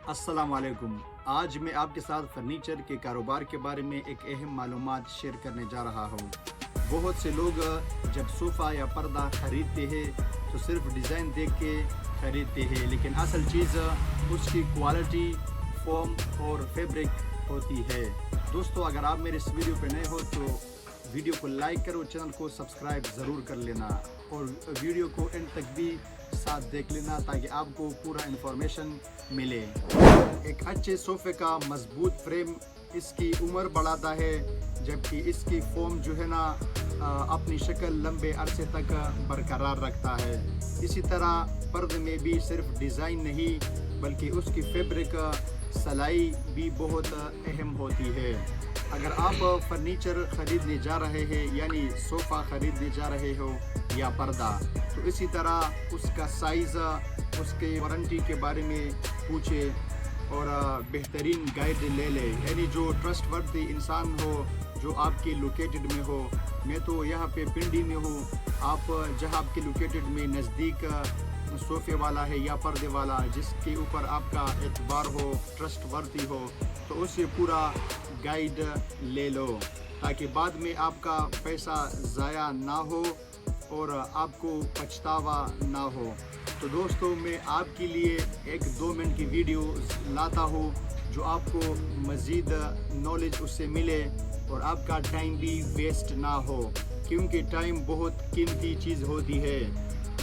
السلام علیکم۔ آج میں آپ کے ساتھ فرنیچر کے کاروبار کے بارے میں ایک اہم معلومات شیئر کرنے جا رہا ہوں۔ بہت سے لوگ جب صوفہ یا پردہ خریدتے ہیں تو صرف ڈیزائن دیکھ کے خریدتے ہیں، لیکن اصل چیز اس کی کوالٹی، فوم اور فیبرک ہوتی ہے۔ دوستو، اگر آپ میرے اس ویڈیو پہ نئے ہو تو ویڈیو کو لائک کرو، چینل کو سبسکرائب ضرور کر لینا اور ویڈیو کو اینڈ تک بھی ساتھ دیکھ لینا تاکہ آپ کو پورا انفارمیشن ملے۔ ایک اچھے صوفے کا مضبوط فریم اس کی عمر بڑھاتا ہے، جبکہ اس کی فوم جو ہے نا اپنی شکل لمبے عرصے تک برقرار رکھتا ہے۔ اسی طرح پردے میں بھی صرف ڈیزائن نہیں بلکہ اس کی فیبرک سلائی بھی بہت اہم ہوتی ہے۔ اگر آپ فرنیچر خریدنے جا رہے ہیں، یعنی صوفہ خریدنے جا رہے ہو یا پردہ، تو اسی طرح اس کا سائز، اس کے وارنٹی کے بارے میں پوچھے اور بہترین گائیڈ لے لے، یعنی جو ٹرسٹ ورتھی انسان ہو جو آپ کے لوکیٹڈ میں ہو۔ میں تو یہاں پہ پنڈی میں ہوں، آپ جہاں آپ کے لوکیٹڈ میں نزدیک صوفے والا ہے یا پردے والا جس کے اوپر آپ کا اعتبار ہو، ٹرسٹ ورتھی ہو، تو اس سے پورا گائیڈ لے لو تاکہ بعد میں آپ کا پیسہ ضائع نہ ہو اور آپ کو پچھتاوا نہ ہو۔ تو دوستو، میں آپ کے لیے ایک 2 منٹ کی ویڈیو لاتا ہوں جو آپ کو مزید نالج اس سے ملے اور آپ کا ٹائم بھی ویسٹ نہ ہو، کیونکہ ٹائم بہت قیمتی چیز ہوتی ہے۔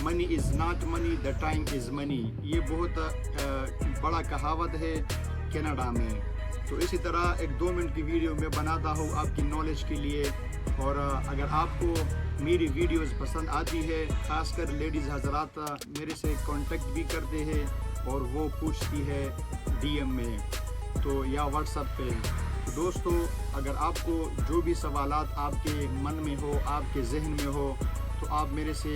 منی is not money, the time is منی، یہ بہت بڑا کہاوت ہے کینیڈا میں۔ تو اسی طرح ایک 2 منٹ کی ویڈیو میں بناتا ہوں آپ کی نالج کے لیے، اور اگر آپ کو میری ویڈیوز پسند آتی ہے، خاص کر لیڈیز حضرات میرے سے کانٹیکٹ بھی کرتے ہیں اور وہ پوچھتی ہے ڈی ایم میں تو یا واٹس ایپ پہ۔ تو دوستو، اگر آپ کو جو بھی سوالات آپ کے من میں ہو، آپ کے ذہن میں ہو، تو آپ میرے سے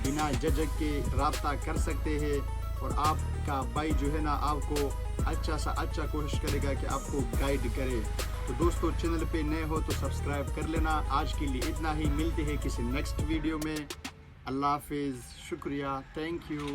بنا جھجک کے رابطہ کر سکتے ہیں، اور آپ کا بھائی جو ہے نا آپ کو اچھا سا اچھا کوشش کرے گا کہ آپ کو گائیڈ کرے۔ تو دوستو، چینل پہ نئے ہو تو سبسکرائب کر لینا۔ آج کے لیے اتنا ہی، ملتے ہیں کسی نیکسٹ ویڈیو میں۔ اللہ حافظ، شکریہ، تھینک یو۔